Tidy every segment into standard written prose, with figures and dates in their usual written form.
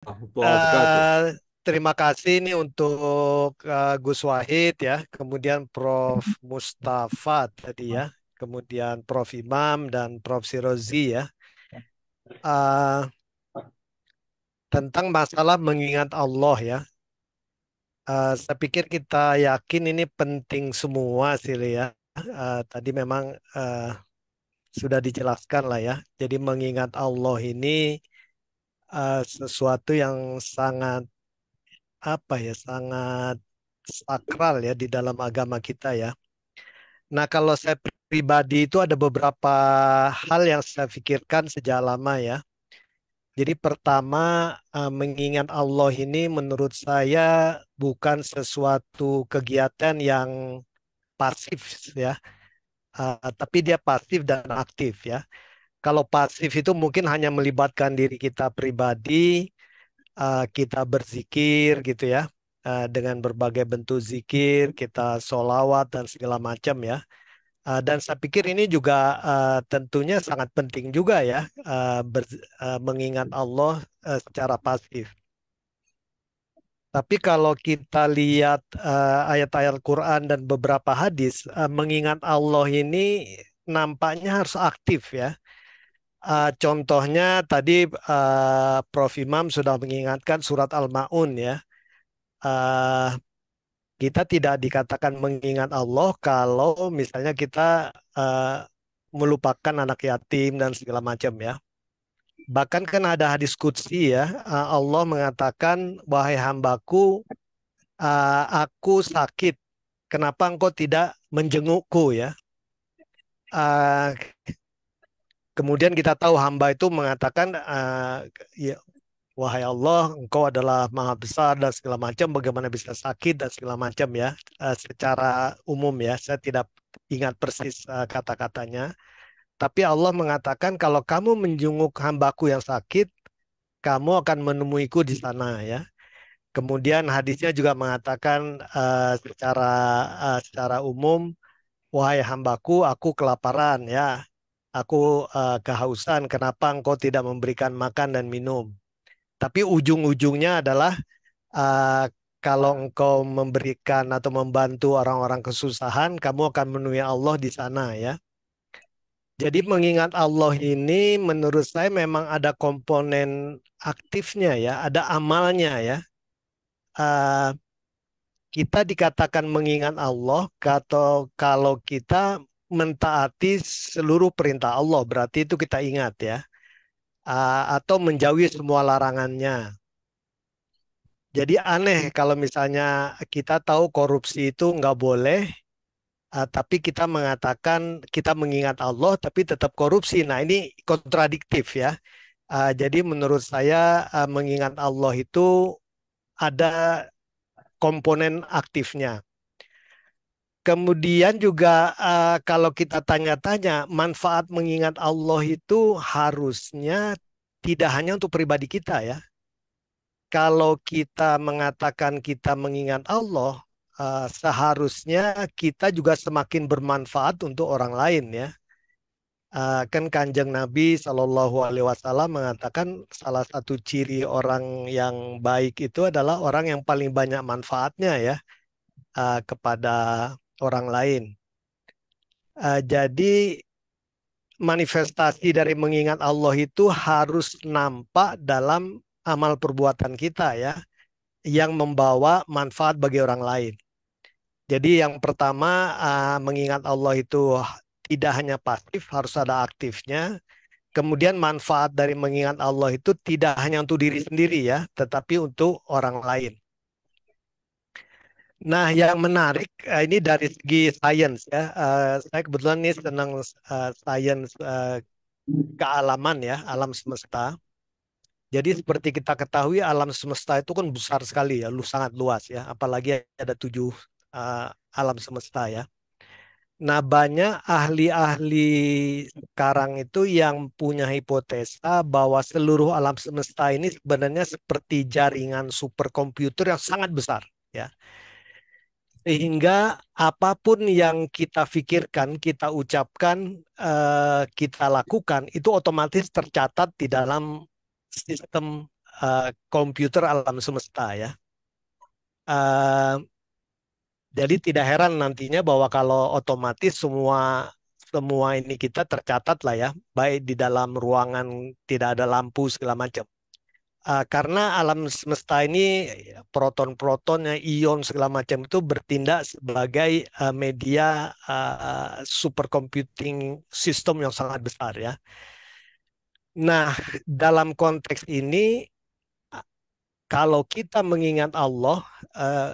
Wabarakatuh. Eh, Terima kasih nih untuk Gus Wahid ya, kemudian Prof. Mustafa tadi ya, kemudian Prof. Imam dan Prof. Sirozi ya, Eh, tentang masalah mengingat Allah ya. Saya pikir kita yakin ini penting semua sih ya. Tadi memang eh, sudah dijelaskan lah ya. Jadi mengingat Allah ini sesuatu yang sangat apa ya, sangat sakral ya di dalam agama kita ya. Nah, kalau saya pribadi itu ada beberapa hal yang saya pikirkan sejak lama ya. Jadi pertama, mengingat Allah ini menurut saya bukan sesuatu kegiatan yang pasif ya, tapi dia pasif dan aktif ya. Kalau pasif itu mungkin hanya melibatkan diri kita pribadi, kita berzikir gitu ya, dengan berbagai bentuk zikir, kita solawat dan segala macam ya. Dan saya pikir ini juga tentunya sangat penting juga ya, mengingat Allah secara pasif. Tapi kalau kita lihat ayat-ayat Quran dan beberapa hadis, mengingat Allah ini nampaknya harus aktif ya. Contohnya tadi Prof. Imam sudah mengingatkan surat Al-Maun ya. Eh, Kita tidak dikatakan mengingat Allah kalau misalnya kita melupakan anak yatim dan segala macam ya. Bahkan kan ada hadis qudsi ya, Allah mengatakan, wahai hambaku, aku sakit, kenapa engkau tidak menjengukku ya? Eh, Kemudian kita tahu hamba itu mengatakan, ya, wahai Allah, engkau adalah maha besar dan segala macam, bagaimana bisa sakit dan segala macam ya. Secara umum ya, saya tidak ingat persis kata-katanya. Tapi Allah mengatakan kalau kamu menjenguk hambaku yang sakit, kamu akan menemuiku di sana ya. Kemudian hadisnya juga mengatakan secara umum, wahai hambaku, aku kelaparan ya. Aku kehausan, kenapa engkau tidak memberikan makan dan minum? Tapi ujung-ujungnya adalah uh, kalau engkau memberikan atau membantu orang-orang kesusahan, kamu akan menemui Allah di sana ya. Jadi mengingat Allah ini menurut saya memang ada komponen aktifnya ya, ada amalnya ya. Uh, Kita dikatakan mengingat Allah atau kalau kita mentaati seluruh perintah Allah, berarti itu kita ingat ya. Atau menjauhi semua larangannya. Jadi aneh kalau misalnya kita tahu korupsi itu nggak boleh, tapi kita mengatakan kita mengingat Allah, tapi tetap korupsi. Nah ini kontradiktif ya. Jadi menurut saya mengingat Allah itu ada komponen aktifnya. Kemudian juga kalau kita tanya-tanya, manfaat mengingat Allah itu harusnya tidak hanya untuk pribadi kita ya. Kalau kita mengatakan kita mengingat Allah, seharusnya kita juga semakin bermanfaat untuk orang lain ya. Kan Kanjeng Nabi Shallallahu Alaihi Wasallam mengatakan salah satu ciri orang yang baik itu adalah orang yang paling banyak manfaatnya ya kepada orang lain. Jadi manifestasi dari mengingat Allah itu harus nampak dalam amal perbuatan kita ya, yang membawa manfaat bagi orang lain. Jadi yang pertama, mengingat Allah itu tidak hanya pasif, harus ada aktifnya. Kemudian manfaat dari mengingat Allah itu tidak hanya untuk diri sendiri ya, tetapi untuk orang lain. Nah, yang menarik ini dari segi sains ya. Saya kebetulan ini senang sains kealaman ya, alam semesta. Jadi seperti kita ketahui alam semesta itu kan besar sekali ya, sangat luas ya. Apalagi ada 7 uh, alam semesta ya. Nah, banyak ahli-ahli sekarang itu yang punya hipotesa bahwa seluruh alam semesta ini sebenarnya seperti jaringan superkomputer yang sangat besar ya. Sehingga apapun yang kita pikirkan, kita ucapkan, kita lakukan itu otomatis tercatat di dalam sistem komputer alam semesta ya. Eh, jadi tidak heran nantinya bahwa kalau otomatis semua semua ini kita tercatat lah ya, baik di dalam ruangan tidak ada lampu segala macam. Karena alam semesta ini proton-protonnya, ion segala macam itu bertindak sebagai media supercomputing system yang sangat besar ya. Nah, dalam konteks ini, kalau kita mengingat Allah,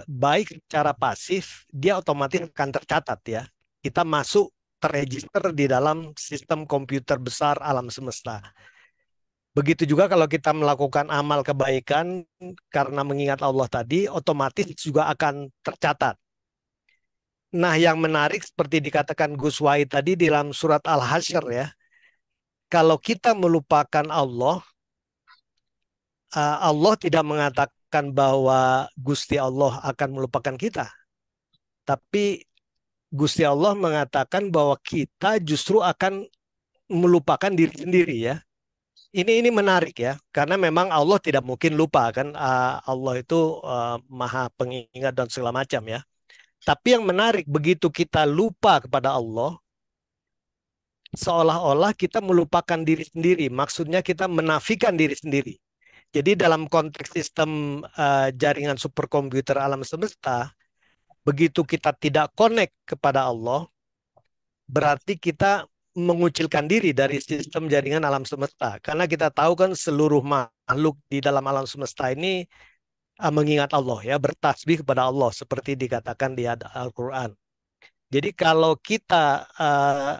baik secara pasif, dia otomatis akan tercatat ya. Kita masuk terregister di dalam sistem komputer besar alam semesta. Begitu juga kalau kita melakukan amal kebaikan karena mengingat Allah tadi, otomatis juga akan tercatat. Nah, yang menarik seperti dikatakan Gus Wahid tadi di dalam surat Al-Hasyr ya, kalau kita melupakan Allah, Allah tidak mengatakan bahwa Gusti Allah akan melupakan kita, tapi Gusti Allah mengatakan bahwa kita justru akan melupakan diri sendiri ya. Ini menarik ya, karena memang Allah tidak mungkin lupa kan. Allah itu maha pengingat dan segala macam ya. Tapi yang menarik begitu kita lupa kepada Allah, seolah-olah kita melupakan diri sendiri. Maksudnya kita menafikan diri sendiri. Jadi dalam konteks sistem jaringan superkomputer alam semesta, begitu kita tidak connect kepada Allah, berarti kita mengucilkan diri dari sistem jaringan alam semesta. Karena kita tahu kan seluruh makhluk di dalam alam semesta ini mengingat Allah ya, bertasbih kepada Allah seperti dikatakan di Al-Qur'an. Jadi kalau kita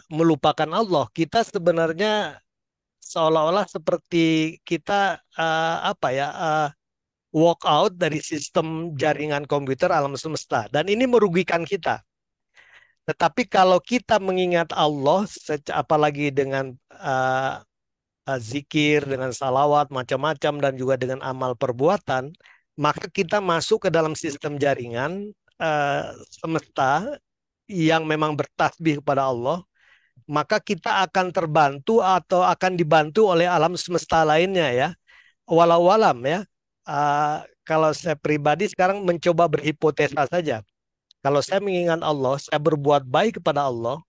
melupakan Allah, kita sebenarnya seolah-olah seperti kita apa ya, walk out dari sistem jaringan komputer alam semesta dan ini merugikan kita. Tetapi kalau kita mengingat Allah, apalagi dengan zikir, dengan salawat, macam-macam, dan juga dengan amal perbuatan, maka kita masuk ke dalam sistem jaringan uh, semesta yang memang bertasbih kepada Allah, maka kita akan terbantu atau akan dibantu oleh alam semesta lainnya ya. Walau alam ya. Kalau saya pribadi sekarang mencoba berhipotesa saja. Kalau saya mengingat Allah, saya berbuat baik kepada Allah,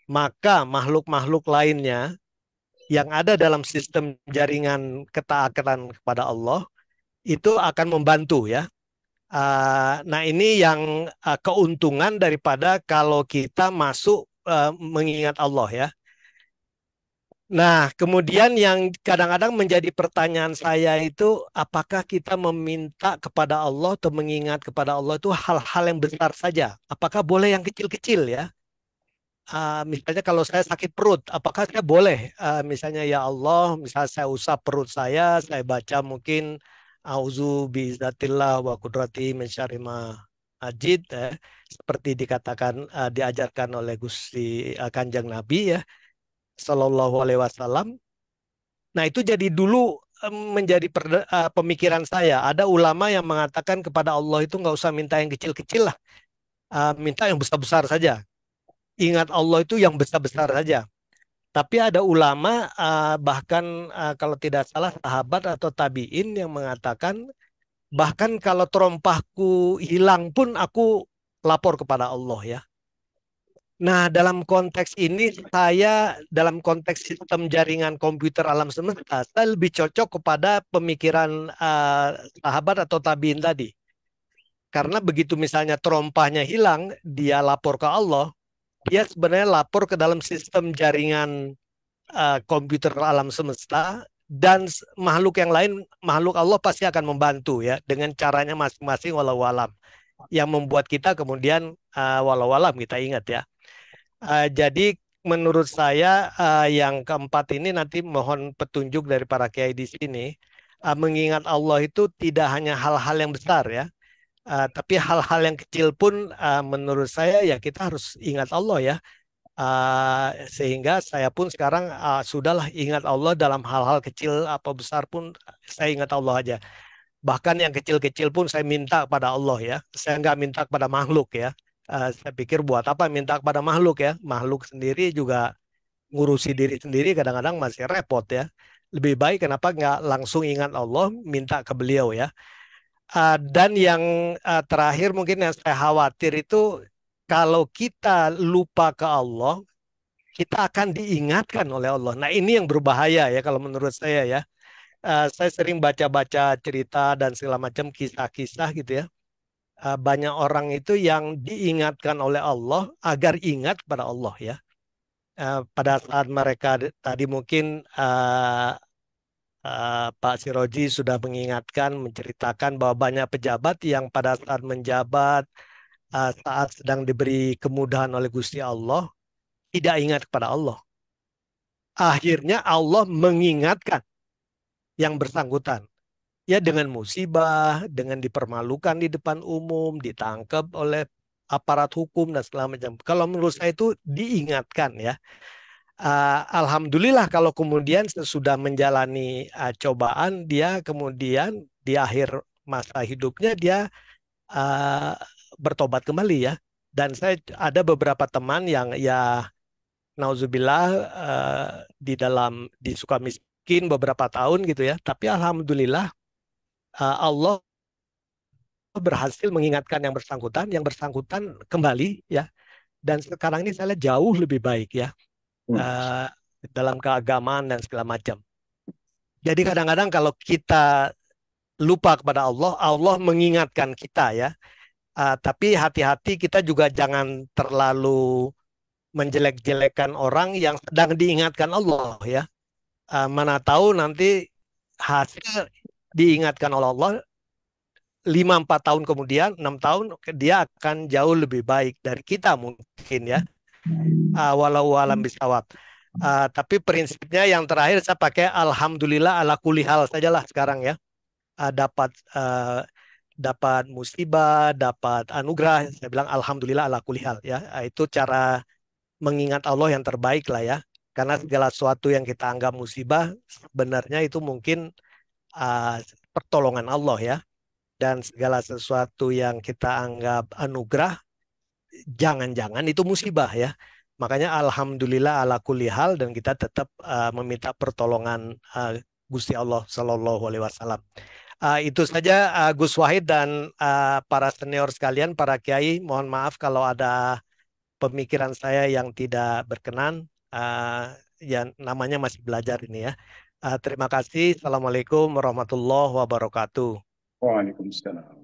maka makhluk-makhluk lainnya yang ada dalam sistem jaringan ketaatan kepada Allah itu akan membantu ya. Nah ini yang keuntungan daripada kalau kita masuk mengingat Allah ya. Nah kemudian yang kadang-kadang menjadi pertanyaan saya itu apakah kita meminta kepada Allah atau mengingat kepada Allah itu hal-hal yang besar saja? Apakah boleh yang kecil-kecil ya? Misalnya kalau saya sakit perut, apakah saya boleh misalnya ya Allah, misalnya saya usap perut saya baca mungkin auzu biizatillah wa kudrati min syarri ma ajid seperti dikatakan diajarkan oleh Gusti Kanjeng Nabi ya Sallallahu Alaihi Wasallam. Nah itu jadi dulu menjadi pemikiran saya. Ada ulama yang mengatakan kepada Allah itu nggak usah minta yang kecil-kecil lah, minta yang besar-besar saja. Ingat Allah itu yang besar-besar saja. Tapi ada ulama bahkan kalau tidak salah sahabat atau tabiin yang mengatakan bahkan kalau terompahku hilang pun aku lapor kepada Allah ya. Nah, dalam konteks ini saya dalam konteks sistem jaringan komputer alam semesta saya lebih cocok kepada pemikiran sahabat atau tabiin tadi. Karena begitu misalnya terompahnya hilang, dia lapor ke Allah, dia sebenarnya lapor ke dalam sistem jaringan komputer alam semesta dan makhluk yang lain, makhluk Allah pasti akan membantu ya dengan caranya masing-masing walau alam yang membuat kita kemudian walau alam kita ingat ya. Jadi menurut saya yang keempat ini nanti mohon petunjuk dari para kiai di sini. Mengingat Allah itu tidak hanya hal-hal yang besar ya, tapi hal-hal yang kecil pun menurut saya ya kita harus ingat Allah ya. Sehingga saya pun sekarang sudahlah ingat Allah dalam hal-hal kecil apa besar pun saya ingat Allah aja. Bahkan yang kecil-kecil pun saya minta kepada Allah ya. Saya nggak minta kepada makhluk ya. Saya pikir buat apa minta kepada makhluk ya. Makhluk sendiri juga ngurusi diri sendiri kadang-kadang masih repot ya. lebih baik kenapa nggak langsung ingat Allah, minta ke beliau ya. Dan yang terakhir mungkin yang saya khawatir itu kalau kita lupa ke Allah, kita akan diingatkan oleh Allah. Nah, ini yang berbahaya ya kalau menurut saya ya. Saya sering baca-baca cerita dan segala macam kisah-kisah gitu ya. Banyak orang itu yang diingatkan oleh Allah agar ingat pada Allah ya. Pada saat mereka tadi mungkin Pak Siroji sudah mengingatkan, menceritakan bahwa banyak pejabat yang pada saat menjabat, saat sedang diberi kemudahan oleh Gusti Allah, tidak ingat kepada Allah. Akhirnya Allah mengingatkan yang bersangkutan. Ya dengan musibah, dengan dipermalukan di depan umum, ditangkap oleh aparat hukum dan segala macam. Kalau menurut saya itu diingatkan ya. Alhamdulillah kalau kemudian sesudah menjalani cobaan, dia kemudian di akhir masa hidupnya dia uh, bertobat kembali ya. Dan saya ada beberapa teman yang ya nauzubillah di dalam di Sukamiskin beberapa tahun gitu ya. Tapi alhamdulillah Allah berhasil mengingatkan yang bersangkutan kembali ya. Dan sekarang ini saya lihat jauh lebih baik ya Hmm. uh, dalam keagamaan dan segala macam. Jadi kadang-kadang kalau kita lupa kepada Allah, Allah mengingatkan kita ya. Tapi hati-hati kita juga jangan terlalu menjelek-jelekan orang yang sedang diingatkan Allah ya. Mana tahu nanti hasil diingatkan oleh Allah 5-4 tahun kemudian, 6 tahun dia akan jauh lebih baik dari kita mungkin ya. Walau alam bisawab. Tapi prinsipnya yang terakhir saya pakai alhamdulillah ala kulli hal sajalah sekarang ya. Dapat dapat musibah, dapat anugerah, saya bilang alhamdulillah ala kulli hal ya. Itu cara mengingat Allah yang terbaik lah ya. Karena segala sesuatu yang kita anggap musibah sebenarnya itu mungkin uh, pertolongan Allah ya. Dan segala sesuatu yang kita anggap anugerah jangan-jangan itu musibah ya. Makanya alhamdulillah ala kulli hal dan kita tetap meminta pertolongan Gusti Allah Shallallahu Alaihi Wasallam. Itu saja Gus Wahid dan para senior sekalian, para kiai, mohon maaf kalau ada pemikiran saya yang tidak berkenan. Ya namanya masih belajar ini ya. Terima kasih. Assalamualaikum warahmatullahi wabarakatuh. Waalaikumsalam.